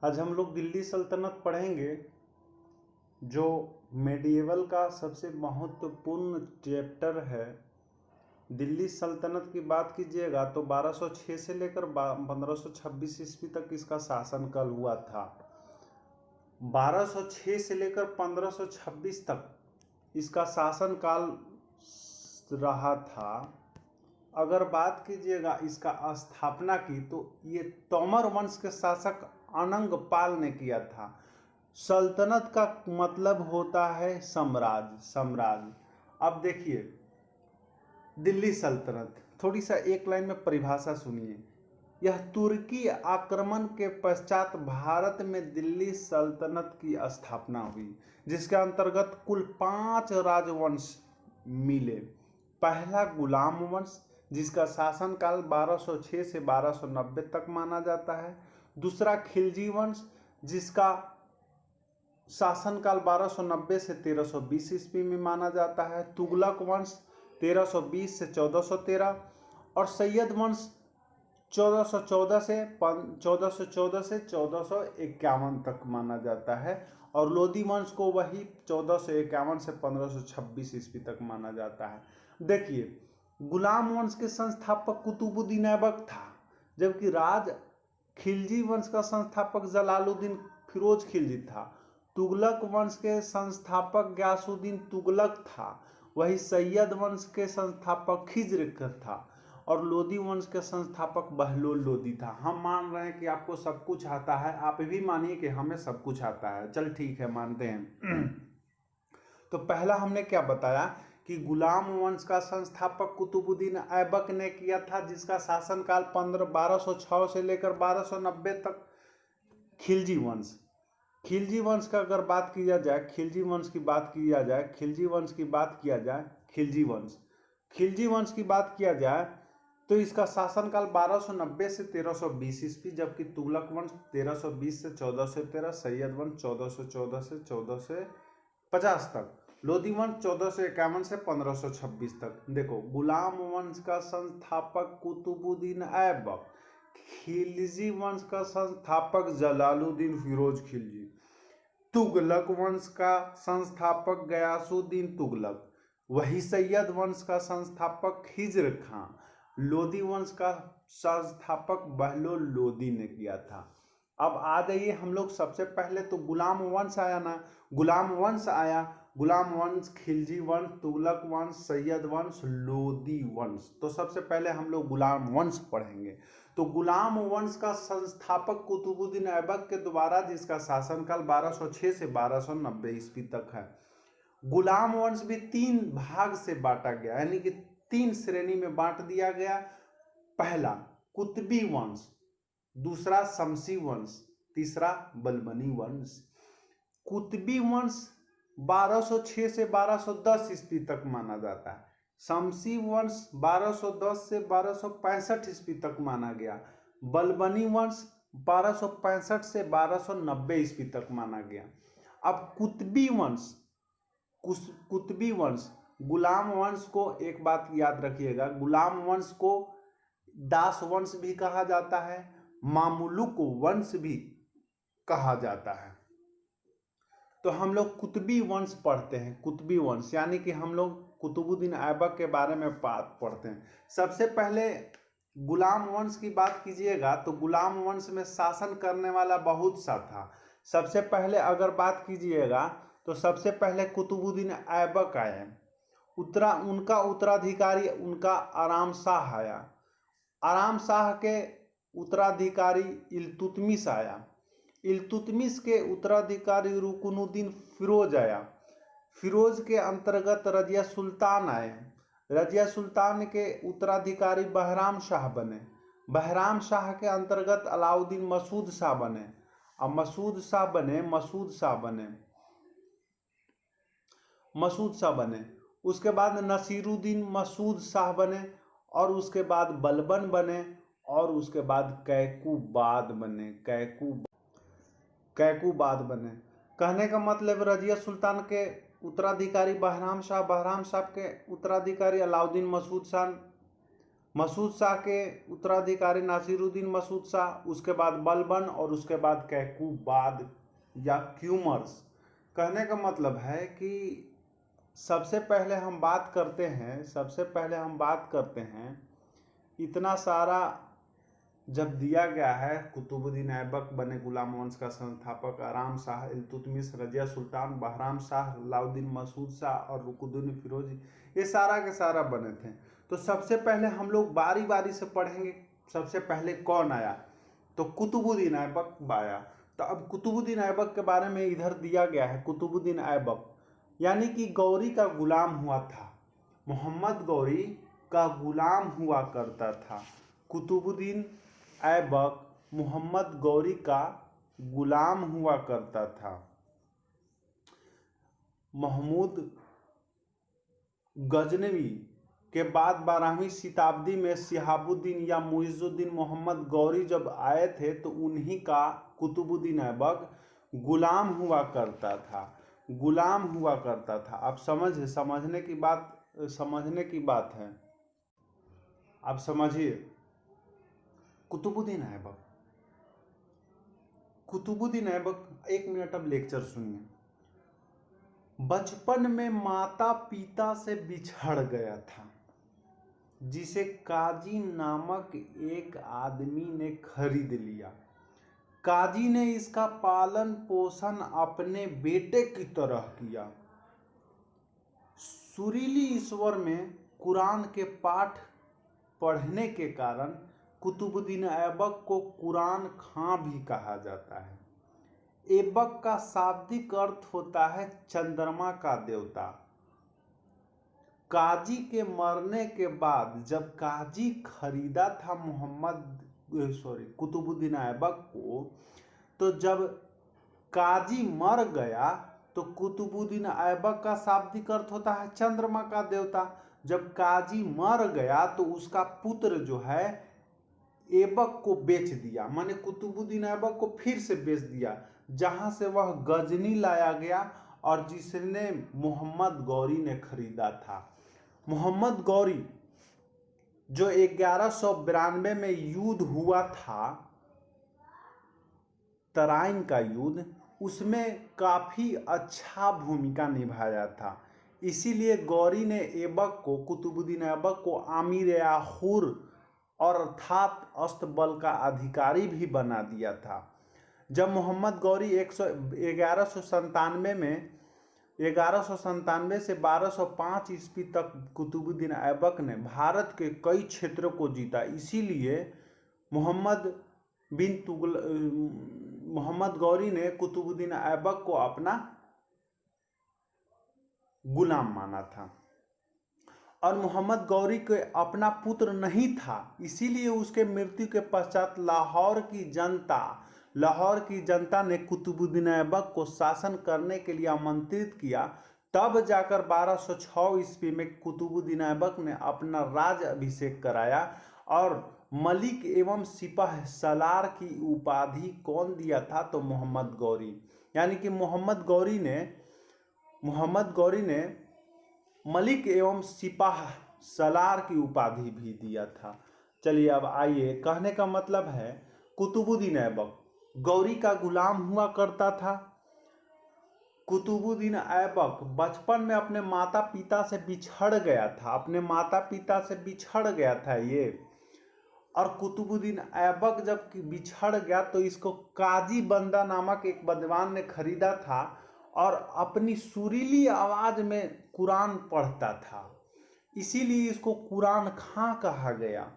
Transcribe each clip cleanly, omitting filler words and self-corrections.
आज हम लोग दिल्ली सल्तनत पढ़ेंगे, जो मेडिएवल का सबसे महत्वपूर्ण चैप्टर है। दिल्ली सल्तनत की बात कीजिएगा तो 1206 से लेकर 1526 ईस्वी तक इसका शासनकाल हुआ था। 1206 से लेकर 1526 तक इसका शासनकाल रहा था। अगर बात कीजिएगा इसका स्थापना की तो ये तोमर वंश के शासक अनंग पाल ने किया था। सल्तनत का मतलब होता है साम्राज्य। अब देखिए, दिल्ली सल्तनत, थोड़ी सा एक लाइन में परिभाषा सुनिए। यह तुर्की आक्रमण के पश्चात भारत में दिल्ली सल्तनत की स्थापना हुई, जिसके अंतर्गत कुल 5 राजवंश मिले। पहला गुलाम वंश, जिसका शासनकाल 1206 से 1290 तक माना जाता है। दूसरा खिलजी वंश, जिसका शासनकाल 1290 से 1320 ईस्वी में माना जाता है। तुगलक वंश 1320 से 1413 और सैयद वंश 1414 से 1451 तक माना जाता है। और लोदी वंश को वही 1451 से 1526 ईस्वी तक माना जाता है। देखिए, गुलाम वंश के संस्थापक कुतुबुद्दीन ऐबक था, जबकि राज खिलजी वंश का संस्थापक जलालुद्दीन फिरोज खिलजी था। तुगलक वंश के संस्थापक गयासुद्दीन तुगलक था, वही सैयद वंश के संस्थापक खिज्र था और लोदी वंश के संस्थापक बहलोल लोदी था। हम मान रहे हैं कि आपको सब कुछ आता है, आप भी मानिए कि हमें सब कुछ आता है। चल ठीक है, मानते हैं। तो पहला हमने क्या बताया कि गुलाम वंश का संस्थापक कुतुबुद्दीन ऐबक ने किया था, जिसका शासनकाल 1206 से लेकर 1290 तक। खिलजी वंश का अगर बात किया जाए, खिलजी वंश की बात किया जाए तो इसका शासनकाल 1290 से 1320 ईस्वी, जबकि तुगलक वंश 1320 से 1413, सैयद वंश 1414 से 1450 तक, लोदी वंश 1451 से 1526 तक। देखो, गुलाम वंश का संस्थापक कुतुबुद्दीन ऐबक, खिलजी वंश का संस्थापक जलालुद्दीन फिरोज खिलजी, तुगलक वंश का संस्थापक गयासुद्दीन तुगलक, वही सैयद वंश का संस्थापक खिज्र खां, लोदी वंश का संस्थापक बहलोल लोदी ने किया था। अब आ जाइए हम लोग, सबसे पहले तो गुलाम वंश आया ना, गुलाम वंश, खिलजी वंश, तुगलक वंश, सैयद वंश, लोदी वंश। तो सबसे पहले हम लोग गुलाम वंश पढ़ेंगे। तो गुलाम वंश का संस्थापक कुतुबुद्दीन ऐबक के द्वारा, जिसका शासनकाल 1206 से 1290 ईस्वी तक है। गुलाम वंश भी 3 भाग से बांटा गया, यानी कि 3 श्रेणी में बांट दिया गया। पहला कुतबी वंश, दूसरा शमसी वंश, तीसरा बलबनी वंश। कुतबी वंश 1206 से 1210 ईस्वी तक माना जाता है। शमसी वंश 1210 से 1265 ईस्वी तक माना गया। बलबनी वंश 1265 से 1290 ईस्वी तक माना गया। अब कुतबी वंश गुलाम वंश को, एक बात याद रखिएगा, गुलाम वंश को दास वंश भी कहा जाता है, मामुलुक वंश भी कहा जाता है। तो हम लोग कुतबी वंश पढ़ते हैं। कुतबी वंश यानी कि हम लोग कुतुबुद्दीन ऐबक के बारे में बात पढ़ते हैं। सबसे पहले गुलाम वंश की बात कीजिएगा तो गुलाम वंश में शासन करने वाला बहुत सा था। सबसे पहले अगर बात कीजिएगा तो सबसे पहले कुतुबुद्दीन ऐबक आए। उनका उत्तराधिकारी उनका आराम शाह आया। आराम शाह के उत्तराधिकारी इल्तुतमिश आया। इल्तुतमिश के उत्तराधिकारी रुकनुद्दीन फिरोज आया। फिरोज के अंतर्गत रजिया सुल्तान आए। रजिया सुल्तान के उत्तराधिकारी बहराम शाह बने। बहराम शाह के अंतर्गत अलाउद्दीन मसूद शाह बने। अब मसूद शाह बने। उसके बाद नसीरुद्दीन मसूद शाह बने और उसके बाद बलबन बने और उसके बाद कैकूबाद बने। कहने का मतलब, रजिया सुल्तान के उत्तराधिकारी बहराम शाह के उत्तराधिकारी अलाउद्दीन मसूद शाह, मसूद शाह के उत्तराधिकारी नासिरुद्दीन मसूद शाह, उसके बाद बलबन और उसके बाद कैकूबाद या क्यूमर्स। कहने का मतलब है कि सबसे पहले हम बात करते हैं इतना सारा जब दिया गया है, कुतुबुद्दीन ऐबक बने गुलाम वंश का संस्थापक, आराम शाह, इल्तुतमिश, रजिया सुल्तान, बहराम शाह, अलाउद्दीन मसूद शाह और रुकुनुद्दीन फिरोजी, ये सारा के सारा बने थे। तो सबसे पहले हम लोग बारी बारी से पढ़ेंगे। सबसे पहले कौन आया? तो कुतुबुद्दीन ऐबक आया। तो अब कुतुबुद्दीन ऐबक के बारे में इधर दिया गया है। कुतुबुद्दीन ऐबक यानी कि गौरी का गुलाम हुआ था, मोहम्मद गौरी का गुलाम हुआ करता था। कुतुबुद्दीन ऐबक मोहम्मद गौरी का गुलाम हुआ करता था। महमूद गजनवी के बाद 12वीं शताब्दी में शिहाबुद्दीन या मुइजुद्दीन मोहम्मद गौरी जब आए थे तो उन्हीं का कुतुबुद्दीन ऐबक गुलाम हुआ करता था। आप समझने की बात है। आप समझिए, कुतुबुद्दीन ऐबक 1 मिनट अब लेक्चर सुनिए। बचपन में माता पिता से बिछड़ गया था, जिसे काजी नामक एक आदमी ने खरीद लिया। काजी ने इसका पालन पोषण अपने बेटे की तरह किया। सुरीली ईश्वर में कुरान के पाठ पढ़ने के कारण कुतुबुद्दीन ऐबक को कुरान खां भी कहा जाता है। ऐबक का शाब्दिक अर्थ होता है चंद्रमा का देवता। काजी के मरने के बाद जब काजी खरीदा था कुतुबुद्दीन ऐबक को, तो जब काजी मर गया तो कुतुबुद्दीन ऐबक का शाब्दिक अर्थ होता है चंद्रमा का देवता। जब काजी मर गया तो उसका पुत्र जो है ऐबक को बेच दिया, माने कुतुबुद्दीन ऐबक को फिर से बेच दिया, जहां से वह गजनी लाया गया और जिसने मोहम्मद गौरी ने खरीदा था। मोहम्मद गौरी जो 1192 में युद्ध हुआ था, तराइन का युद्ध, उसमें काफी अच्छा भूमिका निभाया था। इसीलिए गौरी ने ऐबक को, कुतुबुद्दीन ऐबक को आमिर आखुर और अर्थात अस्तबल का अधिकारी भी बना दिया था। जब मोहम्मद गौरी 1197 से 1205 ईस्वी तक कुतुबुद्दीन ऐबक ने भारत के कई क्षेत्रों को जीता। इसीलिए मोहम्मद गौरी ने कुतुबुद्दीन ऐबक को अपना गुलाम माना था। और मोहम्मद गौरी के अपना पुत्र नहीं था, इसीलिए उसके मृत्यु के पश्चात लाहौर की जनता ने कुतुबुद्दीन ऐबक को शासन करने के लिए आमंत्रित किया। तब जाकर 1206 ईस्वी में कुतुबुद्दीन ऐबक ने अपना राज अभिषेक कराया। और मलिक एवं सिपाह सलार की उपाधि कौन दिया था? तो मोहम्मद गौरी। यानी कि मोहम्मद गौरी ने मलिक एवं सिपाह सलार की उपाधि भी दिया था। चलिए अब आइए, कहने का मतलब है कुतुबुद्दीन ऐबक गौरी का गुलाम हुआ करता था। कुतुबुद्दीन ऐबक बचपन में अपने माता पिता से बिछड़ गया था ये। और कुतुबुद्दीन ऐबक जब बिछड़ गया तो इसको काजी बंदा नामक एक बदवान ने खरीदा था और अपनी सुरीली आवाज में कुरान पढ़ता था, इसीलिए इसको कुरान खां कहा गया।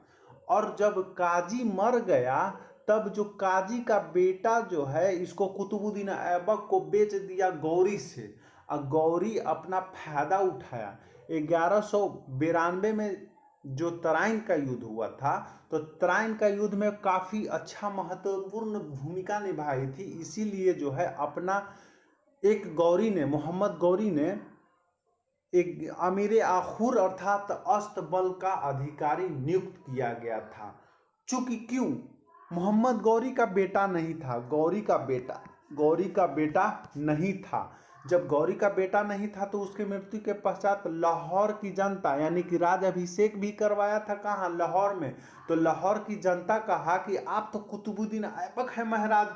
और जब काजी मर गया तब जो काजी का बेटा जो है इसको कुतुबुद्दीन ऐबक को बेच दिया गौरी से, और गौरी अपना फायदा उठाया। 1192 में जो तराइन का युद्ध हुआ था, तो तराइन का युद्ध में काफी अच्छा महत्वपूर्ण भूमिका निभाई थी। इसीलिए जो है अपना मोहम्मद गौरी ने एक अमीर आखुर अर्थात अस्तबल का अधिकारी नियुक्त किया गया था। चूंकि क्यों? मोहम्मद गौरी का बेटा नहीं था, गौरी का बेटा नहीं था। जब गौरी का बेटा नहीं था तो उसकी मृत्यु के पश्चात लाहौर की जनता यानी कि राज अभिषेक भी करवाया था कहाँ, लाहौर में। तो लाहौर की जनता कहा कि आप तो कुतुबुद्दीन ऐबक है महाराज,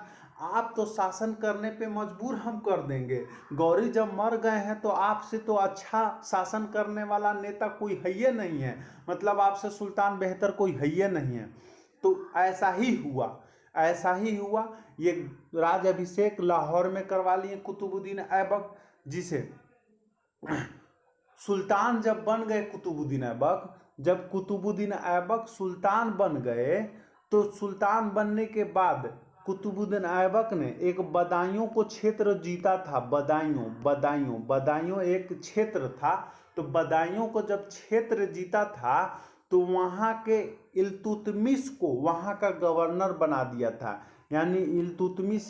आप तो शासन करने पे मजबूर हम कर देंगे। गौरी जब मर गए हैं तो आपसे तो अच्छा शासन करने वाला नेता कोई है ही नहीं है, मतलब आपसे सुल्तान बेहतर कोई है ही नहीं है। तो ऐसा ही हुआ, ऐसा ही हुआ। ये राज अभिषेक लाहौर में करवा लिए कुतुबुद्दीन ऐबक, जिसे सुल्तान जब बन गए कुतुबुद्दीन ऐबक, जब कुतुबुद्दीन ऐबक सुल्तान बन गए तो सुल्तान बनने के बाद कुतुबुद्दीन ऐबक ने एक बदायूं को क्षेत्र जीता था। बदायूं बदायूं बदायूं एक क्षेत्र था। तो बदायूं को जब क्षेत्र जीता था तो वहाँ के इल्तुतमिश को वहाँ का गवर्नर बना दिया था। यानी इल्तुतमिश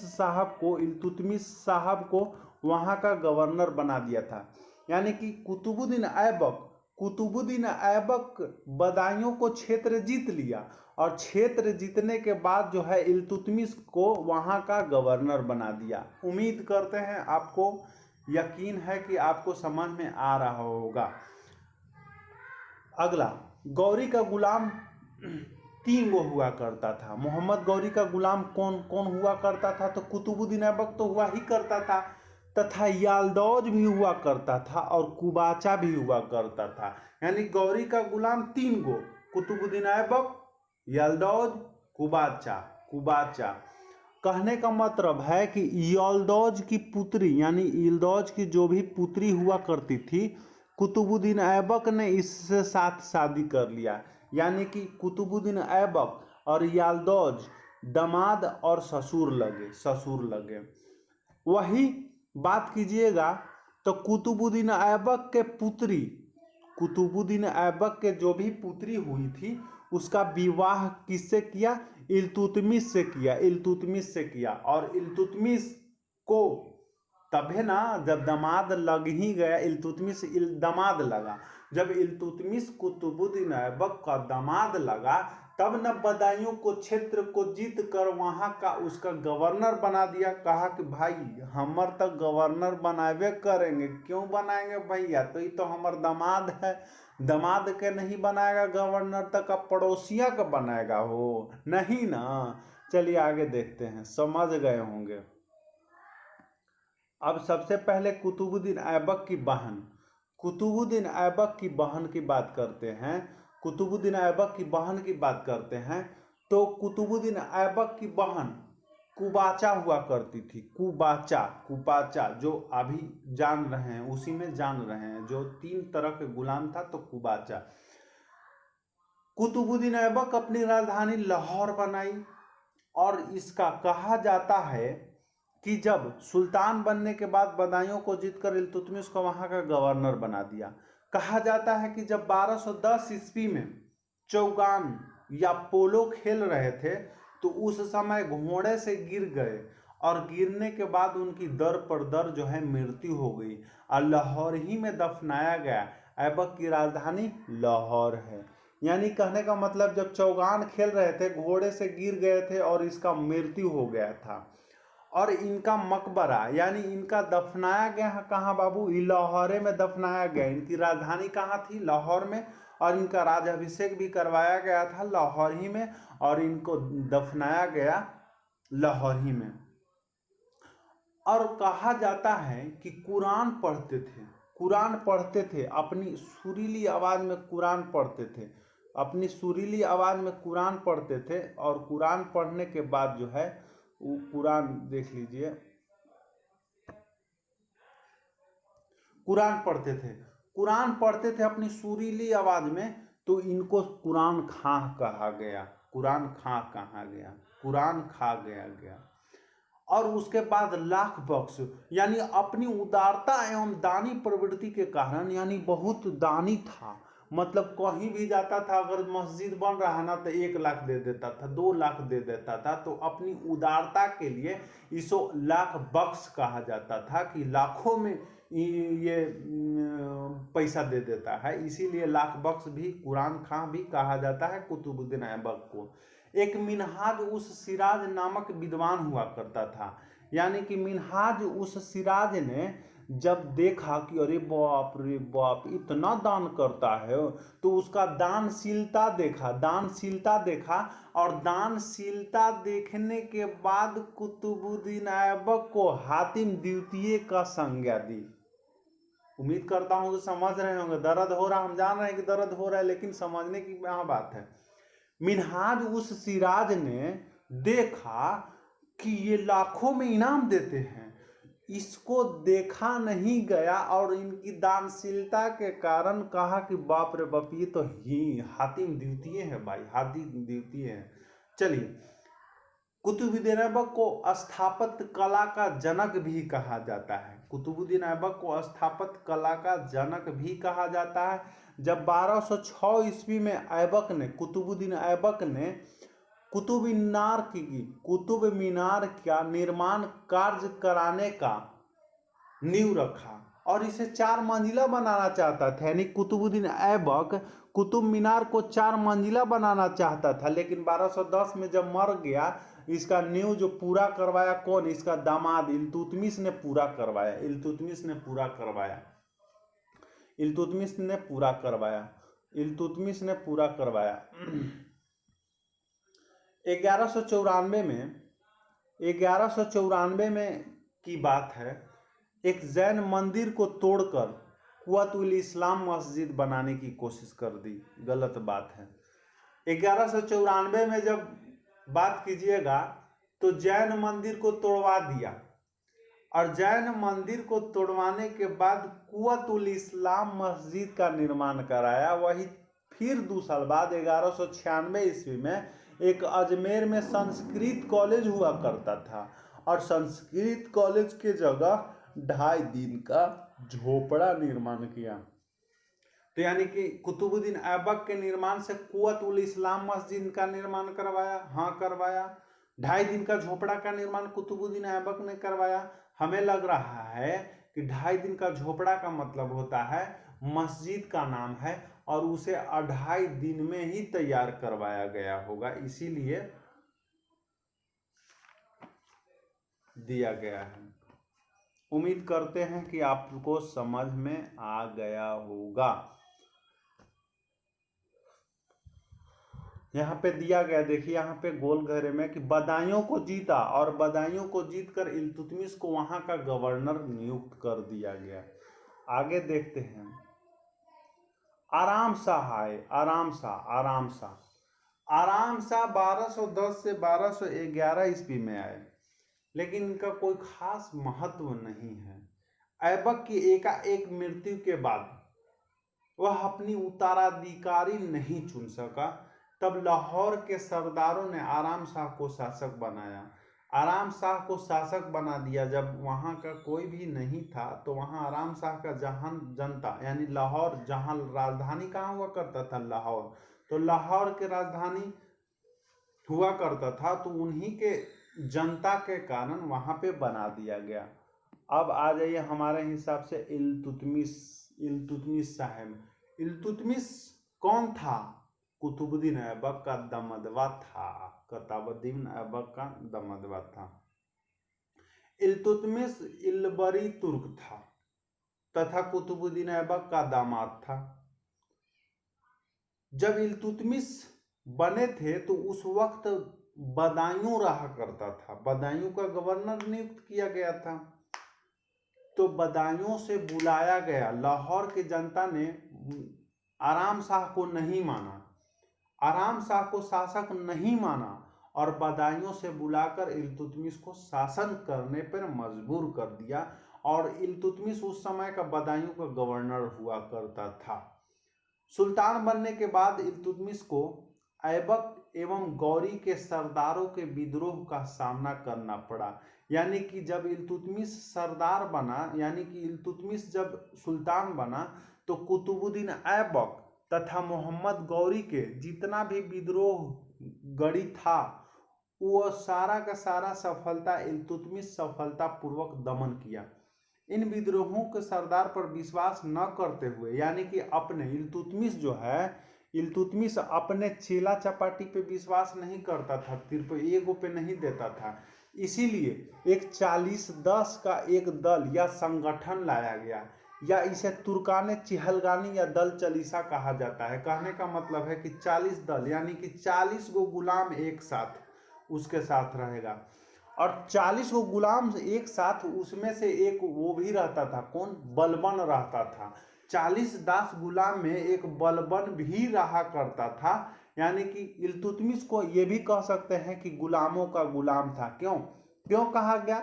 साहब को वहाँ का गवर्नर बना दिया था। यानी कि कुतुबुद्दीन ऐबक बदायूं को क्षेत्र जीत लिया और क्षेत्र जीतने के बाद जो है इल्तुतमिश को वहाँ का गवर्नर बना दिया। उम्मीद करते हैं आपको यकीन है कि आपको समझ में आ रहा होगा। अगला, गौरी का गुलाम 3 गो हुआ करता था। मोहम्मद गौरी का गुलाम कौन कौन हुआ करता था, तो कुतुबुद्दीन ऐबक तो हुआ ही करता था, तथा यालदौज भी हुआ करता था और कुबाचा भी हुआ करता था। यानी गौरी का गुलाम 3 गो, कुतुबुद्दीन ऐबक, यालदौज, कुबाचा। कुबाचा कहने का मतलब है कि यालदौज की पुत्री यानी यल्दौज की जो भी पुत्री हुआ करती थी, कुतुबुद्दीन ऐबक ने इससे साथ शादी कर लिया। यानी कि कुतुबुद्दीन ऐबक और यालदौज दामाद और ससुर लगे। वही बात कीजिएगा तो कुतुबुद्दीन ऐबक के जो भी पुत्री हुई थी उसका विवाह किससे किया, इल्तुतमिश से किया। और इल्तुतमिश को तभी ना, जब दामाद लग ही गया, इल्तुतमिश दामाद लगा, जब इल्तुतमिश कुतुबुद्दीन ऐबक का दामाद लगा तब न बदायूं को क्षेत्र को जीत कर वहां का उसका गवर्नर बना दिया। कहा कि भाई हमर तक गवर्नर बनावे करेंगे। क्यों बनाएंगे भैया, तो ये तो हमार दामाद है, दामाद के नहीं बनाएगा गवर्नर, तक अब पड़ोसिया का बनाएगा हो, नहीं ना। चलिए आगे देखते हैं, समझ गए होंगे। अब सबसे पहले कुतुबुद्दीन ऐबक की बहन की बहन की बात करते हैं। कुतुबुद्दीन ऐबक की बहन की बात करते हैं तो कुतुबुद्दीन ऐबक की बहन कुबाचा हुआ करती थी। कुबाचा जो अभी जान रहे हैं, उसी में जान रहे हैं, जो 3 तरह के गुलाम था तो कुबाचा। कुतुबुद्दीन ऐबक अपनी राजधानी लाहौर बनाई और इसका कहा जाता है कि जब सुल्तान बनने के बाद बदायूं को जीतकर इल्तुतमिश को वहां का गवर्नर बना दिया। कहा जाता है कि जब 1210 ईस्वी में चौगान या पोलो खेल रहे थे तो उस समय घोड़े से गिर गए और गिरने के बाद उनकी दर पर दर जो है मृत्यु हो गई और लाहौर ही में दफनाया गया। ऐबक की राजधानी लाहौर है। यानी कहने का मतलब जब चौगान खेल रहे थे घोड़े से गिर गए थे और इसका मृत्यु हो गया था और इनका मकबरा यानी इनका दफनाया गया कहाँ बाबू, लाहौर में दफनाया गया। इनकी राजधानी कहाँ थी, लाहौर में, और इनका राज्याभिषेक भी करवाया गया था लाहौर ही में और इनको दफनाया गया लाहौर ही में। और कहा जाता है कि कुरान पढ़ते थे, अपनी सुरीली आवाज में कुरान पढ़ते थे और कुरान पढ़ने के बाद जो है कुरान देख लीजिए, कुरान पढ़ते थे अपनी सुरीली आवाज में, तो इनको कुरान खां कहा गया। और उसके बाद लाख बख्श यानी अपनी उदारता एवं दानी प्रवृत्ति के कारण, यानी बहुत दानी था, मतलब कहीं भी जाता था, अगर मस्जिद बन रहा है ना तो 1 लाख दे देता था, 2 लाख दे देता था। तो अपनी उदारता के लिए इसको लाख बख्श कहा जाता था कि लाखों में ये पैसा दे देता है, इसीलिए लाख बख्श भी, कुरान खां भी कहा जाता है कुतुबुद्दीन ऐबक को। एक मिनहाज उस सिराज नामक विद्वान हुआ करता था। यानी कि मिनहाज उस सिराज ने जब देखा कि अरे बाप रे बाप इतना दान करता है, तो उसका दानशीलता देखा और दानशीलता देखने के बाद कुतुबुद्दीन ऐबक को हातिम द्वितीय का संज्ञा दी। उम्मीद करता हूं कि समझ रहे होंगे। दर्द हो रहा, हम जान रहे हैं कि दर्द हो रहा है, लेकिन समझने की यहाँ बात है। मिन्हाज उस सिराज ने देखा कि ये लाखों में इनाम देते हैं, इसको देखा नहीं गया और इनकी दानशीलता के कारण कहा कि बाप रे बाप ये तो ही हातिम द्वितीय है भाई, हातिम द्वितीय है। चलिए, कुतुबुद्दीन ऐबक को स्थापत्य कला का जनक भी कहा जाता है। कुतुबुद्दीन ऐबक को स्थापत्य कला का जनक भी कहा जाता है। जब 1206 ईस्वी में कुतुबुद्दीन ऐबक ने कुतुब मीनार का निर्माण कार्य कराने का नींव रखा और इसे 4 मंजिला बनाना चाहता था। यानी कुतुबुद्दीन ऐबक कुतुब मीनार को 4 मंजिला बनाना चाहता था, लेकिन 1210 में जब मर गया, इसका नींव जो पूरा करवाया कौन? इसका दामाद इल्तुतमिश ने पूरा करवाया। 1194 में की बात है, एक जैन मंदिर को तोड़कर कुव्वतुल इस्लाम मस्जिद बनाने की कोशिश कर दी। गलत बात है। 1194 में जब बात कीजिएगा तो जैन मंदिर को तोड़वा दिया और जैन मंदिर को तोड़वाने के बाद कुव्वतुल इस्लाम मस्जिद का निर्माण कराया। वही फिर 2 साल बाद 1196 ईस्वी में एक अजमेर में संस्कृत कॉलेज हुआ करता था और संस्कृत कॉलेज के जगह 2.5 दिन का झोपड़ा निर्माण किया। तो यानी कि कुतुबुद्दीन ऐबक के निर्माण से कुव्वतुल इस्लाम मस्जिद का निर्माण करवाया। हाँ, करवाया। 2.5 दिन का झोपड़ा का निर्माण कुतुबुद्दीन ऐबक ने करवाया। हमें लग रहा है कि 2.5 दिन का झोपड़ा का मतलब होता है मस्जिद का नाम है और उसे 2.5 दिन में ही तैयार करवाया गया होगा, इसीलिए दिया गया है। उम्मीद करते हैं कि आपको समझ में आ गया होगा। यहाँ पे दिया गया, देखिए यहाँ पे गोल घेरे में कि बदायूं को जीता और बदायूं को जीतकर इल्तुतमिश को वहां का गवर्नर नियुक्त कर दिया गया। आगे देखते हैं। आराम शाह आए। आराम शाह 1210 से 1211 ईस्वी में आए, लेकिन इनका कोई खास महत्व नहीं है। ऐबक की एकाएक मृत्यु के बाद वह अपनी उत्तराधिकारी नहीं चुन सका। तब लाहौर के सरदारों ने आराम शाह को शासक बनाया। आराम शाह को शासक बना दिया। जब वहां का कोई भी नहीं था तो वहां आराम शाह का जहां जनता, यानी लाहौर, जहां राजधानी कहाँ हुआ करता था? लाहौर। तो लाहौर के राजधानी हुआ करता था, तो उन्हीं के जनता के कारण वहां पे बना दिया गया। अब आ जाइए हमारे हिसाब से इल्तुतमिश साहब। इल्तुतमिश कौन था? कुतुबुद्दीन ऐबक का दमदवा था। कुतुबुद्दीन ऐबक का दमदवा था। इल्तुतमिश इल्बरी तुर्क था तथा कुतुबुद्दीन ऐबक का दामाद था। जब इल्तुतमिश बने थे तो उस वक्त बदायूं रहा करता था। बदायूं का गवर्नर नियुक्त किया गया था। तो बदायूं से बुलाया गया। लाहौर की जनता ने आराम शाह को नहीं माना, आराम शाह को शासक नहीं माना और बदायूं से बुलाकर इल्तुतमिश को शासन करने पर मजबूर कर दिया। और इल्तुतमिश उस समय का बदायूं का गवर्नर हुआ करता था। सुल्तान बनने के बाद इल्तुतमिश को ऐबक एवं गौरी के सरदारों के विद्रोह का सामना करना पड़ा। यानी कि जब इल्तुतमिश सरदार बना, यानी कि इल्तुतमिश जब सुल्तान बना, तो कुतुबुद्दीन ऐबक तथा मोहम्मद गौरी के जितना भी विद्रोह गढ़ी था, वो सारा का सारा सफलता इल्तुतमिश सफलतापूर्वक दमन किया। इन विद्रोहों के सरदार पर विश्वास न करते हुए, यानी कि अपने इल्तुतमिश अपने चेला चपाटी पे विश्वास नहीं करता था, तिरप एगो पे नहीं देता था, इसीलिए एक 40-10 का एक दल या संगठन लाया गया, या इसे तुर्काने चिहलगानी या दल चलीसा कहा जाता है। कहने का मतलब है कि 40 दल यानी कि 40 गो गुलाम एक साथ उसके साथ रहेगा, और 40 गो गुलाम एक साथ, उसमें से एक वो भी रहता था, कौन? बलबन रहता था। 40 दास गुलाम में एक बलबन भी रहा करता था, यानी कि इल्तुतमिश को ये भी कह सकते हैं कि गुलामों का गुलाम था। क्यों क्यों कहा गया?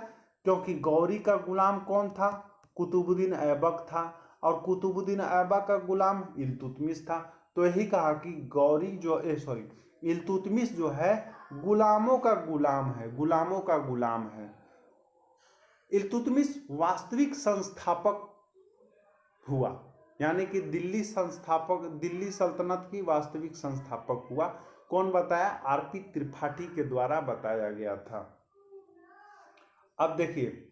क्योंकि गौरी का गुलाम कौन था? कुतुबुद्दीन ऐबक था, और कुतुबुद्दीन ऐबक का गुलाम इल्तुतमिश था। तो यही कहा कि गौरी जो इल्तुतमिश जो है गुलामों का गुलाम है, गुलामों का गुलाम है। इल्तुतमिश वास्तविक संस्थापक हुआ, यानी कि दिल्ली सल्तनत की वास्तविक संस्थापक हुआ। कौन बताया? आरपी त्रिपाठी के द्वारा बताया गया था। अब देखिए,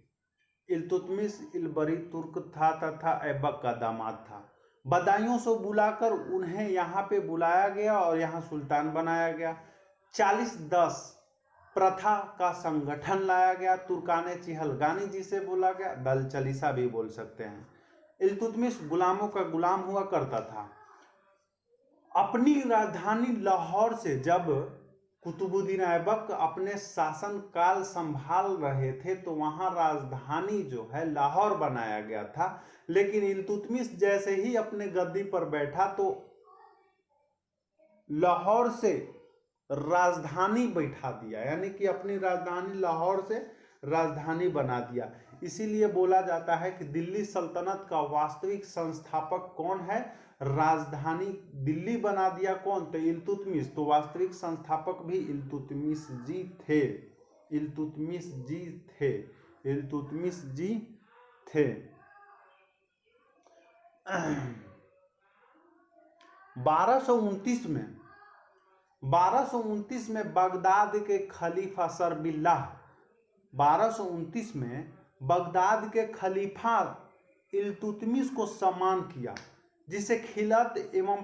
इल्तुतमिश इल्बरी तुर्क था तथा ऐबक का दामाद था। बदायूं से बुलाकर उन्हें यहाँ पे बुलाया गया और यहाँ सुल्तान बनाया गया। 40-10 प्रथा का संगठन लाया गया, तुर्काने चिहलगानी जिसे बोला गया, दल चलीसा भी बोल सकते हैं। इल्तुतमिश गुलामों का गुलाम हुआ करता था। अपनी राजधानी लाहौर से जब कुतुबुद्दीन ऐबक अपने शासन काल संभाल रहे थे तो वहां राजधानी जो है लाहौर बनाया गया था, लेकिन इल्तुतमिश जैसे ही अपने गद्दी पर बैठा तो लाहौर से राजधानी बैठा दिया, यानी कि अपनी राजधानी लाहौर से राजधानी बना दिया। इसीलिए बोला जाता है कि दिल्ली सल्तनत का वास्तविक संस्थापक कौन है? राजधानी दिल्ली बना दिया कौन? तो इल्तुतमिश। तो वास्तविक संस्थापक भी इल्तुतमिश जी थे, इल्तुतमिश जी थे, इल्तुतमिश जी थे। 1229 में बगदाद के खलीफा सरबिल्लाह, 1229 में बगदाद के खलीफा इल्तुतमिश को सम्मान किया, जिसे खिलत एवं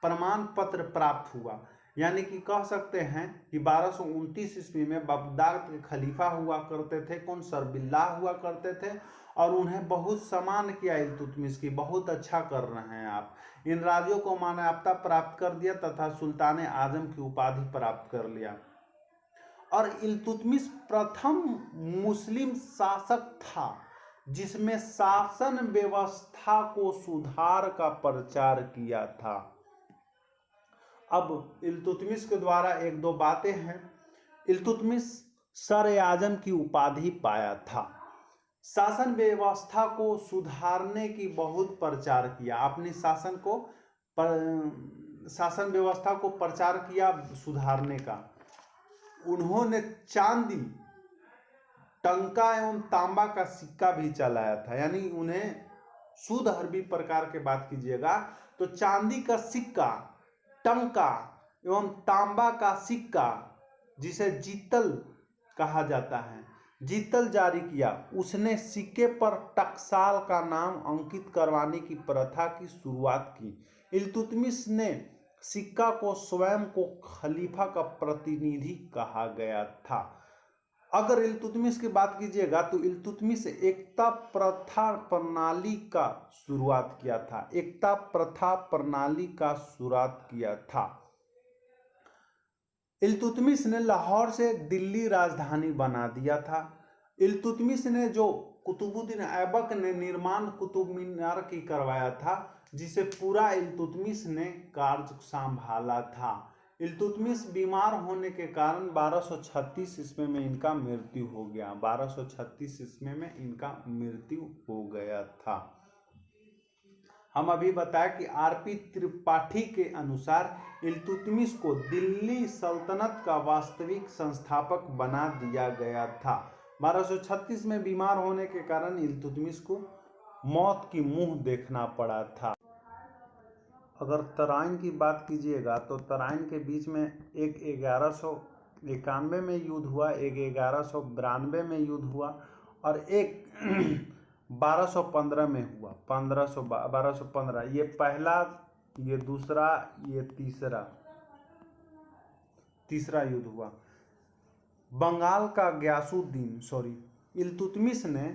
प्रमाण पत्र प्राप्त हुआ। यानी कि कह सकते हैं कि 1229 ईस्वी में बगदाद के खलीफा हुआ करते थे, कौन? सरबिल्लाह हुआ करते थे, और उन्हें बहुत सम्मान किया इल्तुतमिश की, बहुत अच्छा कर रहे हैं आप। इन राज्यों को मान्यता प्राप्त कर दिया तथा सुल्तान आजम की उपाधि प्राप्त कर लिया। और इल्तुतमिश प्रथम मुस्लिम शासक था जिसमें शासन व्यवस्था को सुधार का प्रचार किया था। अब इल्तुतमिश के द्वारा एक दो बातें हैं। इल्तुतमिश सर आजम की उपाधि पाया था, शासन व्यवस्था को सुधारने की बहुत प्रचार किया, अपने शासन व्यवस्था को प्रचार किया सुधारने का। उन्होंने चांदी, टंका एवं तांबा का सिक्का भी चलाया था, यानी उन्हें शुद्ध अरबी प्रकार के बात कीजिएगा तो चांदी का सिक्का, टंका एवं तांबा का सिक्का, जिसे जीतल कहा जाता है, जीतल जारी किया। उसने सिक्के पर टकसाल का नाम अंकित करवाने की प्रथा की शुरुआत की। इल्तुतमिश ने सिक्का को स्वयं को खलीफा का प्रतिनिधि कहा गया था। अगर इल्तुतमिश की बात कीजिएगा तो इल्तुतमिश एकता प्रथा प्रणाली का शुरुआत किया था, एकता प्रथा प्रणाली का शुरुआत किया था। इल्तुतमिश ने लाहौर से दिल्ली राजधानी बना दिया था। इल्तुतमिश ने जो कुतुबुद्दीन ऐबक ने निर्माण कुतुब मीनार की करवाया था, जिसे पूरा इल्तुतमिश ने कार्य संभाला था। इल्तुतमिश बीमार होने के कारण 1236 ईस्वी में इनका मृत्यु हो गया, 1236 ईस्वी में इनका मृत्यु हो गया था। हम अभी बताया कि आरपी त्रिपाठी के अनुसार इल्तुतमिश को दिल्ली सल्तनत का वास्तविक संस्थापक बना दिया गया था। 1236 में बीमार होने के कारण इल्तुतमिश को मौत की मुंह देखना पड़ा था। अगर तराइन की बात कीजिएगा तो तराइन के बीच में एक 1191 में युद्ध हुआ, एक 1192 में युद्ध हुआ, और एक 1215 में हुआ, 1215। ये पहला, ये दूसरा, ये तीसरा युद्ध हुआ। बंगाल का गयासुद्दीन सॉरी इल्तुतमिश ने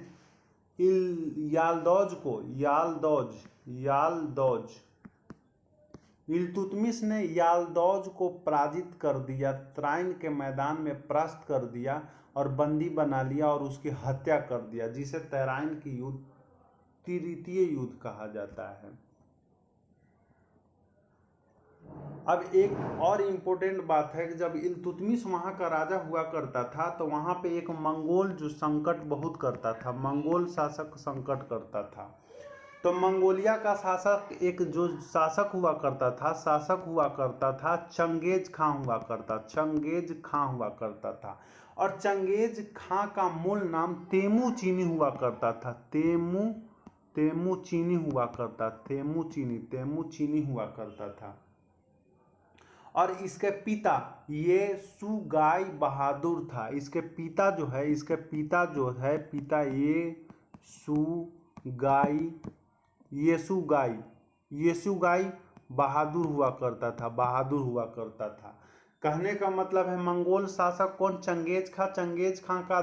इल्तुतमिश ने यालदौज को पराजित कर दिया, त्राइन के मैदान में परास्त कर दिया और बंदी बना लिया और उसकी हत्या कर दिया, जिसे तराइन की युद्ध तृतीय युद्ध कहा जाता है। अब एक और इम्पोर्टेंट बात है कि जब इल्तुतमिश वहाँ का राजा हुआ करता था तो वहाँ पे एक मंगोल जो संकट बहुत करता था, मंगोल शासक संकट करता था। तो मंगोलिया का शासक एक जो शासक हुआ करता था चंगेज खां हुआ करता था। और चंगेज खां का मूल नाम तेमुचीनी हुआ करता था, तेमुचीनी हुआ करता था। और इसके पिता ये सुगाई बहादुर था। इसके पिता ये सुगाई बहादुर हुआ करता था। कहने का मतलब है मंगोल शासक कौन? चंगेज खां का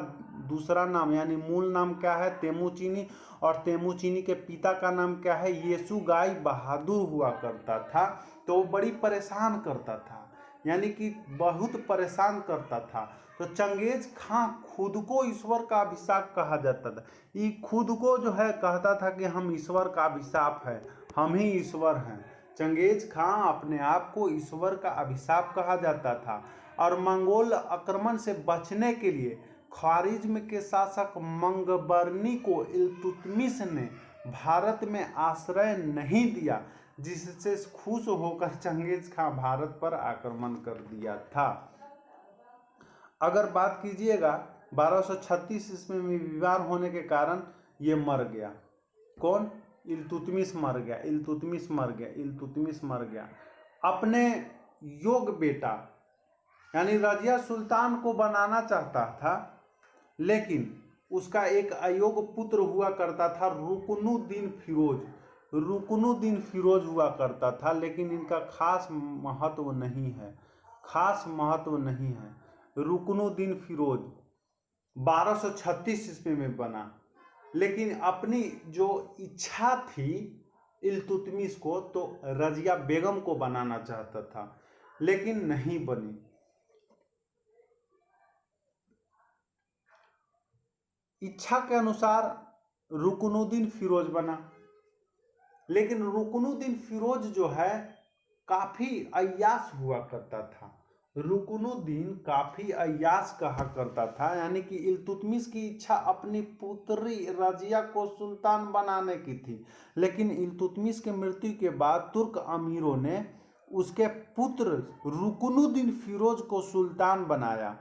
दूसरा नाम यानी मूल नाम क्या है? तेमुचीनी। और तेमुचीनी के पिता का नाम क्या है? येसुगाई बहादुर हुआ करता था। तो वो बड़ी परेशान करता था, यानी कि बहुत परेशान करता था। तो चंगेज खां खुद को ईश्वर का अभिशाप कहा जाता था। ये खुद को जो है कहता था कि हम ईश्वर का अभिशाप है, हम ही ईश्वर हैं। चंगेज खां अपने आप को ईश्वर का अभिशाप कहा जाता था। और मंगोल आक्रमण से बचने के लिए ख्वारिज्म के शासक मंगबरनी को इल्तुतमिश ने भारत में आश्रय नहीं दिया, जिससे खुश होकर चंगेज खां भारत पर आक्रमण कर दिया था। अगर बात कीजिएगा 1236 ईस्वी में विवाह होने के कारण ये मर गया। कौन? इल्तुतमिश मर गया। अपने योग बेटा यानी रजिया सुल्तान को बनाना चाहता था, लेकिन उसका एक अयोग्य पुत्र हुआ करता था रुकनुद्दीन फिरोज हुआ करता था, लेकिन इनका खास महत्व नहीं है। रुकनुद्दीन फिरोज 1236 ईस्वी में बना, लेकिन अपनी जो इच्छा थी इल्तुतमिश को तो रजिया बेगम को बनाना चाहता था, लेकिन नहीं बनी। इच्छा के अनुसार रुकनुद्दीन फिरोज बना, लेकिन रुकनुद्दीन फिरोज जो है काफी अय्याश हुआ करता था। रुकनुद्दीन काफी अय्याश कहा करता था, यानी कि इल्तुतमिश की इच्छा अपनी पुत्री रजिया को सुल्तान बनाने की थी, लेकिन इल्तुतमिश के मृत्यु के बाद तुर्क अमीरों ने उसके पुत्र रुकनुद्दीन फिरोज को सुल्तान बनाया।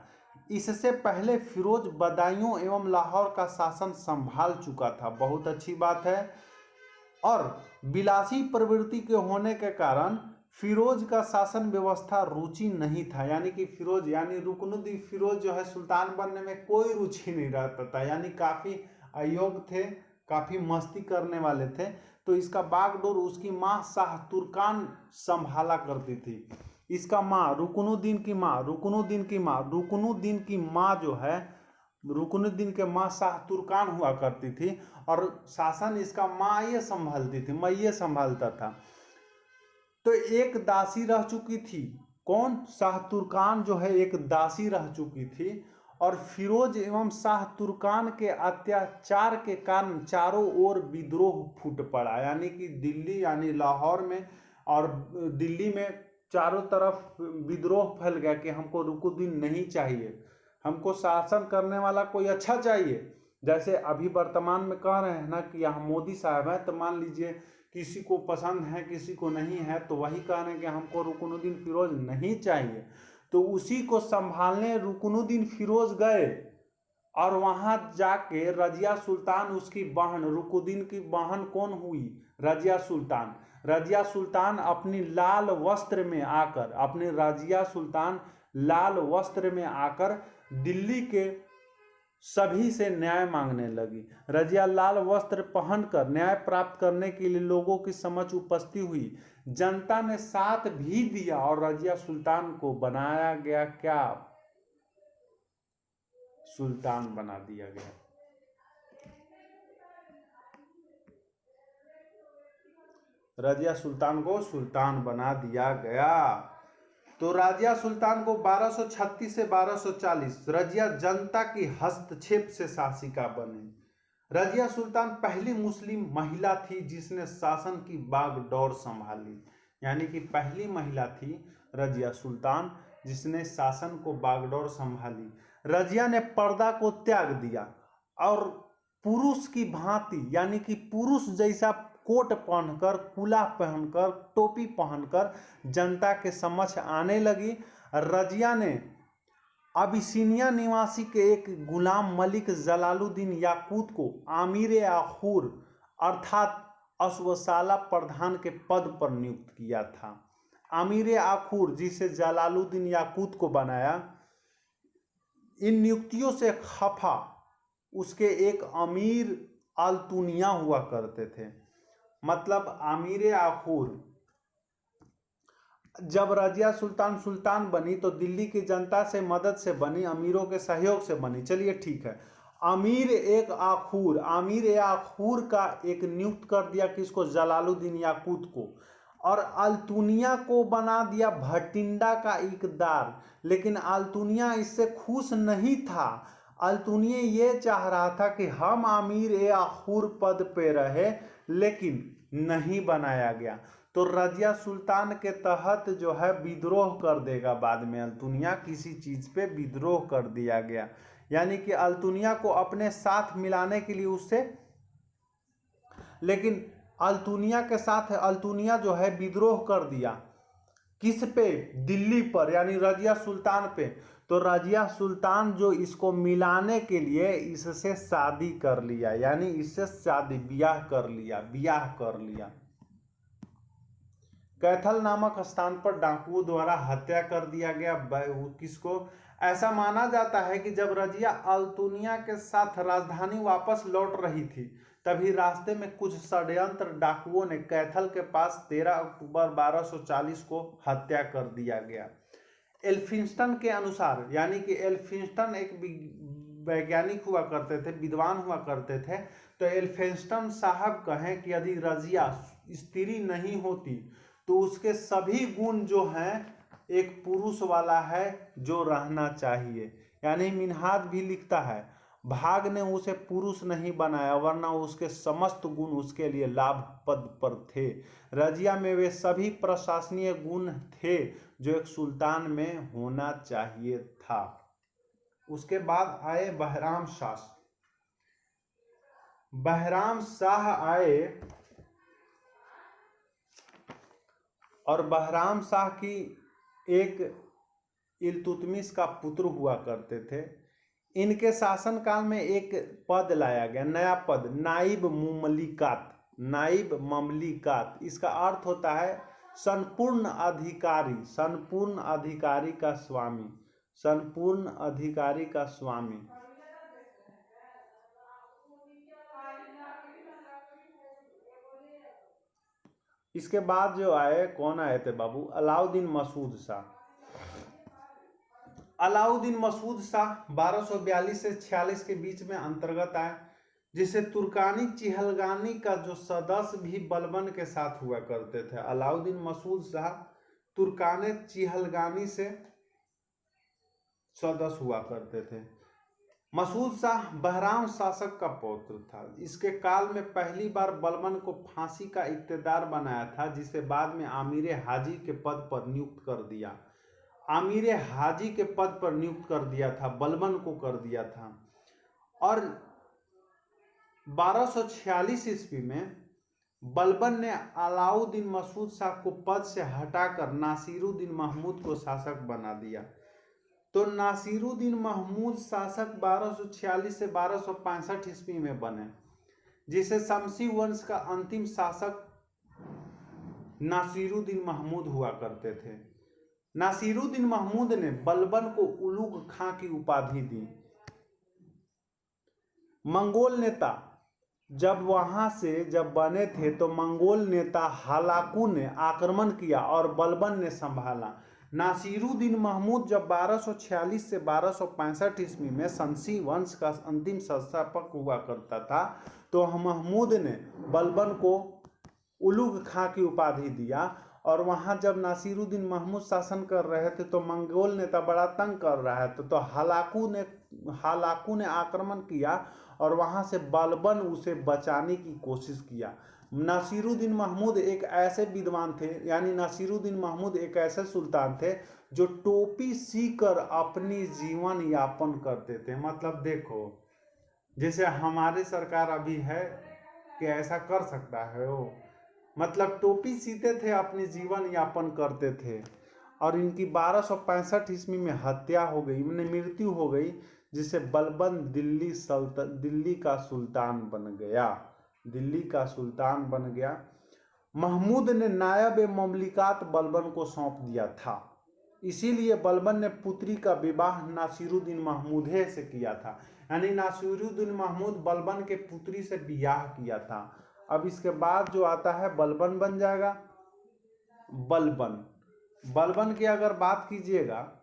इससे पहले फिरोज बदायूं एवं लाहौर का शासन संभाल चुका था। बहुत अच्छी बात है। और विलासी प्रवृत्ति के होने के कारण फिरोज का शासन व्यवस्था रुचि नहीं था, यानी कि फिरोज यानी रुकनुद्दीन फिरोज जो है सुल्तान बनने में कोई रुचि नहीं रहता था, यानी काफी अयोग्य थे, काफी मस्ती करने वाले थे। तो इसका बागडोर उसकी माँ शाह तुर्कान संभाला करती थी। इसका माँ रुकनुद्दीन की माँ शाह तुर्कान हुआ करती थी, और शासन इसका माँ ये संभालती थी, मैं ये संभालता था। तो एक दासी रह चुकी थी। कौन? शाह तुर्कान जो है एक दासी रह चुकी थी, और फिरोज एवं शाह तुर्कान के अत्याचार के कारण चारों ओर विद्रोह फूट पड़ा, यानी कि दिल्ली यानी लाहौर में और दिल्ली में चारों तरफ विद्रोह फैल गया कि हमको रुकनुद्दीन नहीं चाहिए, हमको शासन करने वाला कोई अच्छा चाहिए। जैसे अभी वर्तमान में कह रहे हैं ना कि यहाँ मोदी साहब हैं, तो मान लीजिए किसी को पसंद है किसी को नहीं है, तो वही कह रहे हैं कि हमको रुकनुद्दीन फिरोज नहीं चाहिए। तो उसी को संभालने रुकनुद्दीन फिरोज गए, और वहां जाके रजिया सुल्तान उसकी बहन रुकनुद्दीन की बहन कौन हुई? रजिया सुल्तान अपनी लाल वस्त्र में आकर दिल्ली के सभी से न्याय मांगने लगी। रजिया लाल वस्त्र पहनकर न्याय प्राप्त करने के लिए लोगों की समक्ष उपस्थित हुई। जनता ने साथ भी दिया और रजिया सुल्तान को बनाया गया क्या? सुल्तान बना दिया गया। रजिया सुल्तान को सुल्तान बना दिया गया। तो रजिया सुल्तान को 1236 से 1240 रजिया जनता की हस्तक्षेप से शासिका बनी। रजिया सुल्तान पहली मुस्लिम महिला थी जिसने शासन की बागडोर संभाली, यानी कि पहली महिला थी रजिया सुल्तान जिसने शासन को बागडोर संभाली। रजिया ने पर्दा को त्याग दिया और पुरुष की भांति, यानी कि पुरुष जैसा कोट पहनकर, कुला पहनकर, टोपी पहनकर जनता के समक्ष आने लगी। रजिया ने अबिसिनिया निवासी के एक गुलाम मलिक जलालुद्दीन याकूत को आमीर आखूर अर्थात अश्वशाला प्रधान के पद पर नियुक्त किया था। आमीर आखूर जिसे जलालुद्दीन याकूत को बनाया। इन नियुक्तियों से खफा उसके एक अमीर अल्तुनिया हुआ करते थे। मतलब आमीर आखूर जब रजिया सुल्तान सुल्तान बनी तो दिल्ली की जनता से मदद से बनी, अमीरों के सहयोग से बनी। चलिए ठीक है। आमीर आखूर का एक नियुक्त कर दिया किसको? जलालुद्दीन याकूत को। और अल्तुनिया को बना दिया भटिंडा का इकदार। लेकिन अल्तुनिया इससे खुश नहीं था। अल्तुनिया ये चाह रहा था कि हम आमीर आखूर पद पे रहे, लेकिन नहीं बनाया गया। तो रजिया सुल्तान के तहत जो है विद्रोह कर देगा बाद में। अल्तुनिया किसी चीज पे विद्रोह कर दिया गया, यानी कि अल्तुनिया को अपने साथ मिलाने के लिए उससे, लेकिन अल्तुनिया के साथ अल्तुनिया जो है विद्रोह कर दिया। किस पे? दिल्ली पर, यानी रजिया सुल्तान पे। तो रजिया सुल्तान जो इसको मिलाने के लिए इससे शादी कर लिया, यानी इससे शादी ब्याह कर लिया। कैथल नामक स्थान पर डाकुओं द्वारा हत्या कर दिया गया। किसको? ऐसा माना जाता है कि जब रजिया अल्तुनिया के साथ राजधानी वापस लौट रही थी, तभी रास्ते में कुछ षड्यंत्र डाकुओं ने कैथल के पास 13 अक्टूबर 1240 को हत्या कर दिया गया। एल्फिंस्टन के अनुसार, यानी कि एल्फिंस्टन एक वैज्ञानिक हुआ करते थे, विद्वान हुआ करते थे। तो एल्फिंस्टन साहब कहें कि यदि रजिया स्त्री नहीं होती तो उसके सभी गुण जो हैं एक पुरुष वाला है जो रहना चाहिए। यानी मिन्हाज भी लिखता है, भाग ने उसे पुरुष नहीं बनाया वरना उसके समस्त गुण उसके लिए लाभप्रद पर थे। रजिया में वे सभी प्रशासनीय गुण थे जो एक सुल्तान में होना चाहिए था। उसके बाद आए बहराम शाह। बहराम शाह आए और बहराम शाह की एक इल्तुतमिश का पुत्र हुआ करते थे। इनके शासनकाल में एक पद लाया गया, नया पद, नाइब ममलिकात। इसका अर्थ होता है संपूर्ण अधिकारी का स्वामी। इसके बाद जो आए, कौन आए थे बाबू? अलाउद्दीन मसूद शाह। अलाउद्दीन मसूद शाह 1242 से 46 के बीच में अंतर्गत आए, जिसे तुर्कानी चिहलगानी का जो सदस्य भी बलबन के साथ हुआ करते थे। अलाउद्दीन मसूद शाह तुर्काने चिहलगानी से सदस्य हुआ करते थे। मसूद शाह बहराम शासक का पौत्र था। इसके काल में पहली बार बलबन को फांसी का इख्तियार बनाया था, जिसे बाद में आमीर हाजी के पद पर नियुक्त कर दिया। आमीर हाजी के पद पर नियुक्त कर दिया था, बलबन को कर दिया था। और 1246 ईस्वी में बलबन ने अलाउद्दीन मसूद शाह को पद से हटाकर नासिरुद्दीन महमूद को शासक बना दिया। तो नासिरुद्दीन महमूद शासक 1246 से 1265 ईस्वी में बने, जिसे शमसी वंश का अंतिम शासक नासिरुद्दीन महमूद हुआ करते थे। नासिरुद्दीन महमूद ने बलबन को उलुग खां की उपाधि दी। मंगोल नेता जब वहां से बने थे तो मंगोल नेता हलाकू ने आक्रमण किया और बलबन ने संभाला। नासिरुद्दीन महमूद जब 1246 से 1265 ईस्वी में संसी वंश का अंतिम संस्थापक हुआ करता था, तो महमूद ने बलबन को उलुग खां की उपाधि दिया। और वहां जब नासिरुद्दीन महमूद शासन कर रहे थे तो मंगोल नेता बड़ा तंग कर रहा है, तो हालाकू ने आक्रमण किया और वहां से बलबन उसे बचाने की कोशिश किया। नासिरुद्दीन महमूद एक ऐसे विद्वान थे, यानी नासिरुद्दीन महमूद एक ऐसे सुल्तान थे जो टोपी सीकर अपनी जीवन यापन करते थे। मतलब देखो, जैसे हमारे सरकार अभी है कि ऐसा कर सकता है वो, मतलब टोपी सीते थे, अपनी जीवन यापन करते थे। और इनकी 1265 ईस्वी में हत्या हो गई, इनमें मृत्यु हो गई, जिससे बलबन दिल्ली का सुल्तान बन गया। दिल्ली का सुल्तान बन गया। महमूद ने नायब ममलिकात बलबन को सौंप दिया था, इसीलिए बलबन ने पुत्री का विवाह नासिरुद्दीन महमूद से किया था। यानी नासिरुद्दीन महमूद बलबन के पुत्री से विवाह किया था। अब इसके बाद जो आता है बलबन बन जाएगा। बलबन की अगर बात कीजिएगा,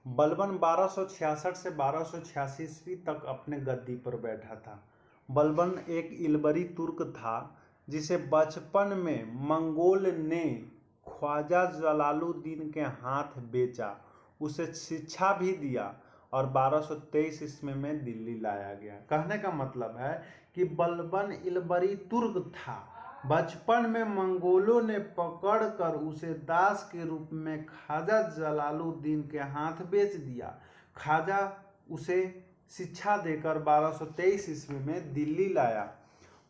बलबन 1266 से 1286 ईस्वी तक अपने गद्दी पर बैठा था। बलबन एक इलबरी तुर्क था जिसे बचपन में मंगोल ने ख्वाजा जलालुद्दीन के हाथ बेचा, उसे शिक्षा भी दिया और 1223 ईस्वी में दिल्ली लाया गया। कहने का मतलब है कि बलबन इलबरी तुर्क था, बचपन में मंगोलों ने पकड़कर उसे दास के रूप में ख्वाजा जलालुद्दीन के हाथ बेच दिया। ख्वाजा उसे शिक्षा देकर 1223 ईस्वी में दिल्ली लाया।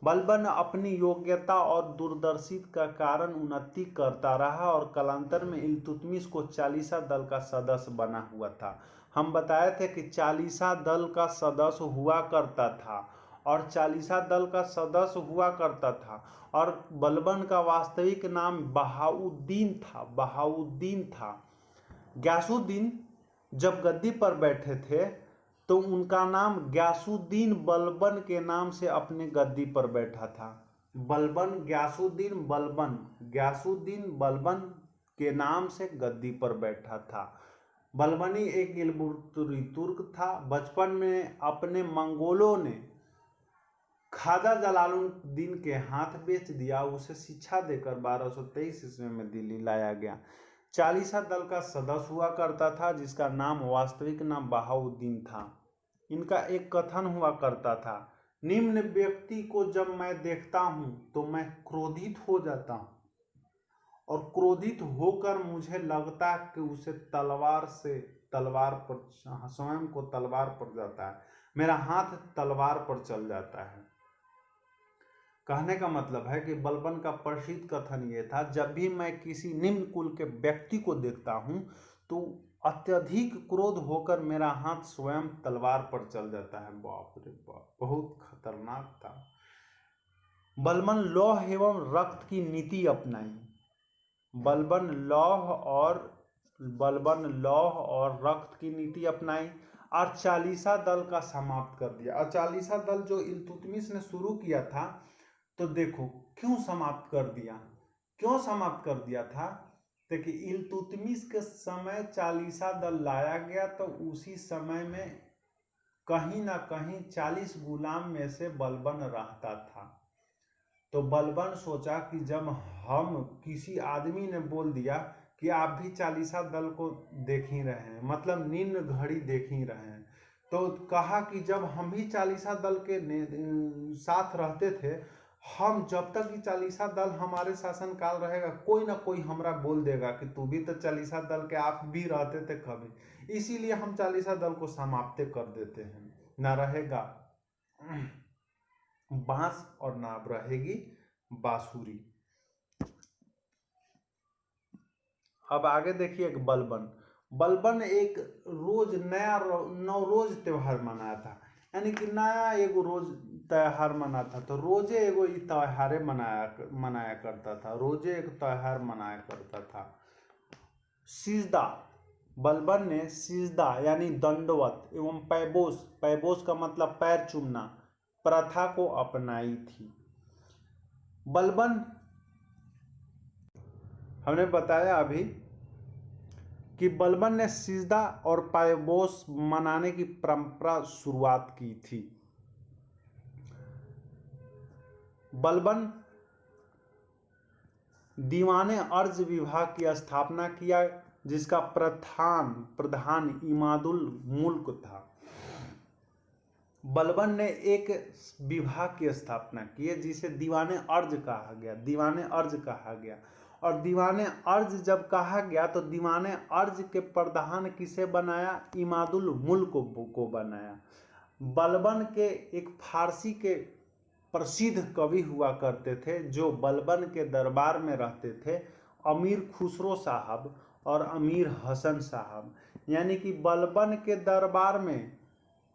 बलबन अपनी योग्यता और दूरदर्शिता का कारण उन्नति करता रहा और कालांतर में इल्तुतमिश को चालीसा दल का सदस्य बना हुआ था। हम बताए थे कि चालीसा दल का सदस्य हुआ करता था और चालीसा दल का सदस्य हुआ करता था और बलबन का वास्तविक नाम बहाउद्दीन था। ग्यासुद्दीन जब गद्दी पर बैठे थे तो उनका नाम ग्यासुद्दीन बलबन के नाम से अपने गद्दी पर बैठा था। ग्यासुद्दीन बलबन के नाम से गद्दी पर बैठा था। बलबनी एक इलबरी तुर्क था। बचपन में अपने मंगोलों ने ख्वाजा जलालुद्दीन के हाथ बेच दिया, उसे शिक्षा देकर 1223 ईस्वी में दिल्ली लाया गया। चालीसा दल का सदस्य हुआ करता था जिसका नाम वास्तविक नाम बहाउद्दीन था। इनका एक कथन हुआ करता था, निम्न व्यक्ति को जब मैं देखता हूं तो मैं क्रोधित हो जाता हूं और क्रोधित होकर मुझे लगता है कि उसे स्वयं को तलवार पर जाता है, मेरा हाथ तलवार पर चल जाता है। कहने का मतलब है कि बलबन का प्रसिद्ध कथन ये था, जब भी मैं किसी निम्न कुल के व्यक्ति को देखता हूं तो अत्यधिक क्रोध होकर मेरा हाथ स्वयं तलवार पर चल जाता है। बाप रे बाप, बहुत खतरनाक था। बलबन लौह एवं रक्त की नीति अपनाई। बलबन लौह और रक्त की नीति अपनाई और चालीसा दल का समाप्त कर दिया। और चालीसा दल जो इल्तुतमिश ने शुरू किया था, तो देखो क्यों समाप्त कर दिया था। देखिए, इल्तुतमिश के समय चालीसा दल लाया गया तो उसी समय में कहीं ना कहीं 40 गुलाम में से बलबन रहता था। तो बलबन सोचा कि जब हम किसी आदमी ने बोल दिया कि आप भी चालीसा दल को देख ही रहे हैं, मतलब निम्न घड़ी देख ही रहे हैं, तो कहा कि जब हम भी चालीसा दल के साथ रहते थे, हम जब तक कि चालीसा दल हमारे शासन काल रहेगा, कोई ना कोई हमरा बोल देगा कि तू भी तो चालीसा दल के आप भी रहते थे कभी, इसीलिए हम चालीसा दल को समाप्त कर देते हैं। ना रहेगा बांस और ना रहेगी बांसुरी। अब आगे देखिए, बलबन एक रोज नया नवरोज त्योहार मनाया था, यानी कि नया एगो रोज त्योहार मनाता, तो रोजे एगो त्योहारे मनाया करता था, रोजे एक त्योहार मनाया करता था। सिजदा, बलबन ने सिजदा यानी दंडवत एवं पैबोस का मतलब पैर चूमना प्रथा को अपनाई थी। बलबन हमने बताया अभी कि बलबन ने सिजदा और पायबोस मनाने की परंपरा शुरुआत की थी। बलबन दीवाने अर्ज विभाग की स्थापना किया, जिसका प्रधान इमादुल मुल्क था। बलबन ने एक विभाग की स्थापना की है जिसे दीवाने अर्ज कहा गया। और दीवाने अर्ज जब कहा गया तो दीवाने अर्ज के प्रधान किसे बनाया? इमादुल मुल्क को बनाया। बलबन के एक फारसी के प्रसिद्ध कवि हुआ करते थे जो बलबन के दरबार में रहते थे, अमीर खुसरो साहब और अमीर हसन साहब। यानी कि बलबन के दरबार में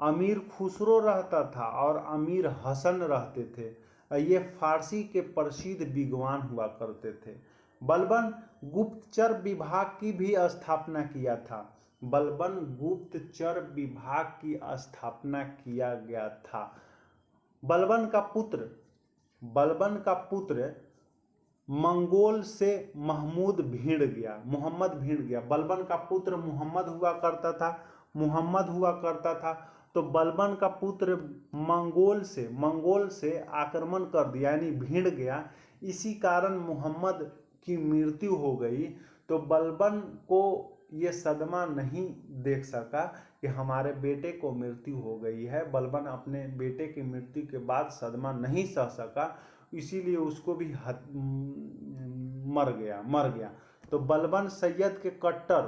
अमीर खुसरो रहता था और अमीर हसन रहते थे। ये फारसी के प्रसिद्ध विद्वान हुआ करते थे। बलबन गुप्तचर विभाग की भी स्थापना किया था। बलबन गुप्तचर विभाग की स्थापना किया गया था। बलबन का पुत्र मंगोल से मोहम्मद भिड़ गया। बलबन का पुत्र मोहम्मद हुआ करता था। तो बलबन का पुत्र मंगोल से आक्रमण कर दिया, यानी भिड़ गया। इसी कारण मोहम्मद की मृत्यु हो गई। तो बलबन को ये सदमा नहीं देख सका कि हमारे बेटे को मृत्यु हो गई है। बलबन अपने बेटे की मृत्यु के बाद सदमा नहीं सह सका, इसीलिए उसको भी मर गया। तो बलबन सैयद के कट्टर,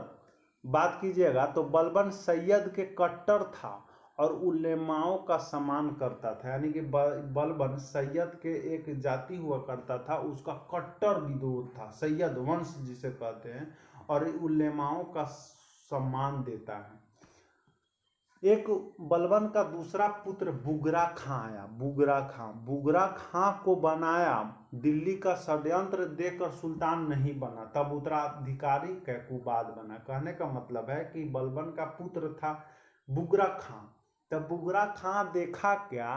बात कीजिएगा तो बलबन सैयद के कट्टर था और उलेमाओं का सम्मान करता था। यानी कि बलबन सैयद के एक जाति हुआ करता था, उसका कट्टर विरोध था, सैयद वंश जिसे कहते हैं, और उलेमाओं का सम्मान देता है। एक बलबन का दूसरा पुत्र बुगरा खां आया। बुगरा खां को बनाया, दिल्ली का षड्यंत्र देखकर सुल्तान नहीं बना, तब उत्तराधिकारी कैकूबाद बना। कहने का मतलब है कि बलबन का पुत्र था बुगरा खां। तब बुगरा खां देखा क्या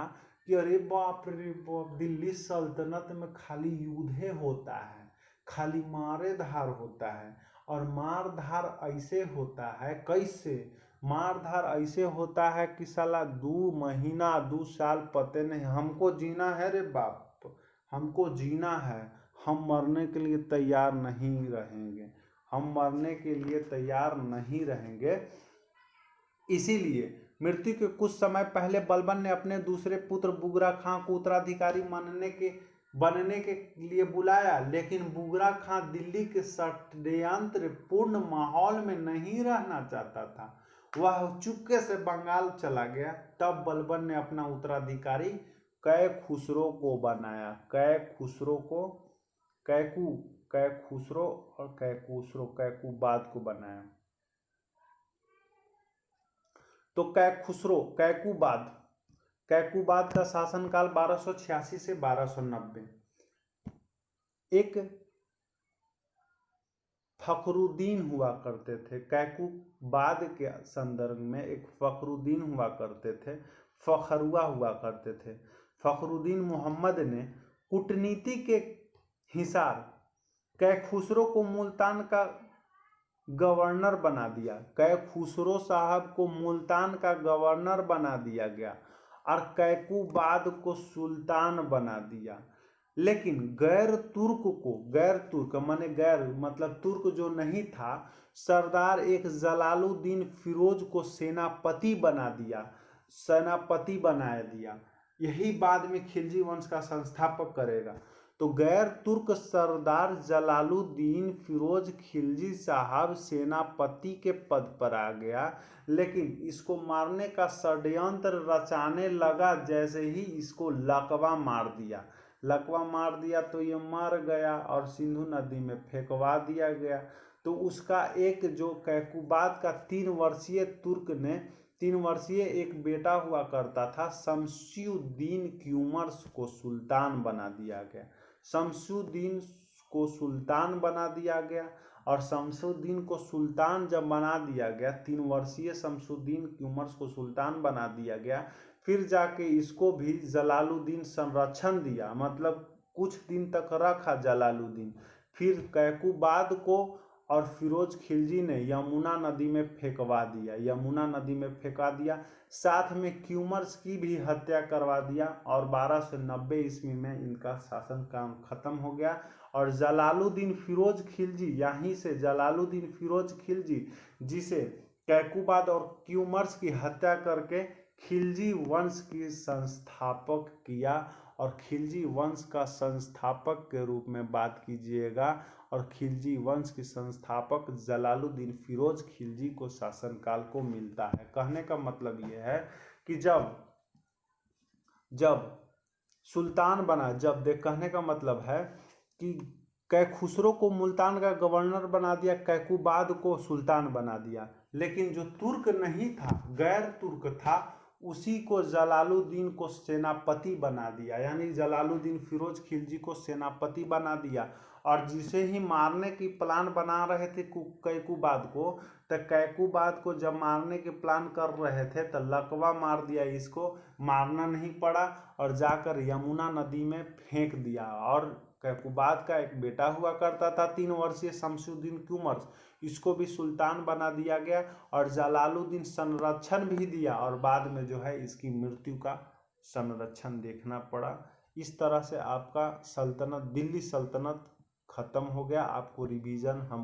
कि अरे बाप रे बाप, दिल्ली सल्तनत में खाली युद्ध होता है, खाली मारे धार होता है। और मार धार ऐसे होता है, कैसे मार धार ऐसे होता है कि साला 2 महीना 2 साल पते नहीं। हमको जीना है रे बाप, हमको जीना है, हम मरने के लिए तैयार नहीं रहेंगे। इसीलिए मृत्यु के कुछ समय पहले बलबन ने अपने दूसरे पुत्र बुगरा खां को उत्तराधिकारी बनने के लिए बुलाया, लेकिन बुगरा खां दिल्ली के षड्यंत्र पूर्ण माहौल में नहीं रहना चाहता था। वह चुपके से बंगाल चला गया। तब बलबन ने अपना उत्तराधिकारी कैखुसरो को बनाया। कैकूबाद को बनाया। तो कैकूबाद का शासनकाल 1286 से 1290। एक फखरुद्दीन हुआ करते थे। कैकूबाद के संदर्भ में एक फखरुद्दीन हुआ करते थे, फखरुआ हुआ करते थे। फखरुद्दीन मोहम्मद ने कूटनीति के हिसार कैखुसरो को मुल्तान का गवर्नर बना दिया। कैखुसरो साहब को मुल्तान का गवर्नर बना दिया गया और कैकूबाद को सुल्तान बना दिया। लेकिन गैर तुर्क माने गैर मतलब तुर्क जो नहीं था, सरदार एक जलालुद्दीन फिरोज को सेनापति बना दिया। यही बाद में खिलजी वंश का संस्थापक करेगा। तो गैर तुर्क सरदार जलालुद्दीन फिरोज खिलजी साहब सेनापति के पद पर आ गया, लेकिन इसको मारने का षड्यंत्र रचाने लगा। जैसे ही इसको लकवा मार दिया तो ये मर गया और सिंधु नदी में फेंकवा दिया गया। तो उसका एक जो कैकूबाद का 3 वर्षीय एक बेटा हुआ करता था, शमसुद्दीन क्यूमर्स को सुल्तान बना दिया गया। शमसुद्दीन को सुल्तान बना दिया गया। और शमसुद्दीन को सुल्तान जब बना दिया गया, 3 वर्षीय शमसुद्दीन क्यूमर्स को सुल्तान बना दिया गया, फिर जाके इसको भी जलालुद्दीन संरक्षण दिया, मतलब कुछ दिन तक रखा जलालुद्दीन। फिर कैकुबाद को और फिरोज खिलजी ने यमुना नदी में फेंकवा दिया, यमुना नदी में फेंका दिया। साथ में क्यूमर्स की भी हत्या करवा दिया और 1290 ईस्वी में इनका शासन काम खत्म हो गया। और जलालुद्दीन फिरोज खिलजी, यहीं से जलालुद्दीन फिरोज खिलजी, जिसे कैकुबाद और क्यूमर्स की हत्या करके खिलजी वंश की संस्थापक किया। और खिलजी वंश का संस्थापक के रूप में बात कीजिएगा और खिलजी वंश के संस्थापक जलालुद्दीन फिरोज खिलजी को शासनकाल को मिलता है। कहने का मतलब यह है कि जब सुल्तान बना, कहने का मतलब है कि कैखुसरो को मुल्तान का गवर्नर बना दिया, कैकुबाद को सुल्तान बना दिया, लेकिन जो तुर्क नहीं था, गैर तुर्क था, उसी को जलालुद्दीन को सेनापति बना दिया, यानी जलालुद्दीन फिरोज खिलजी को सेनापति बना दिया। और जिसे ही मारने की प्लान बना रहे थे कैकुबाद को, तो कैकुबाद को जब मारने के प्लान कर रहे थे तो लकवा मार दिया, इसको मारना नहीं पड़ा और जाकर यमुना नदी में फेंक दिया। और कैकुबाद का एक बेटा हुआ करता था 3 वर्षीय शमसुद्दीन क्यूमर्स, इसको भी सुल्तान बना दिया गया और जलालुद्दीन संरक्षण भी दिया और बाद में जो है इसकी मृत्यु का संरक्षण देखना पड़ा। इस तरह से आपका सल्तनत, दिल्ली सल्तनत खत्म हो गया। आपको रिवीजन हम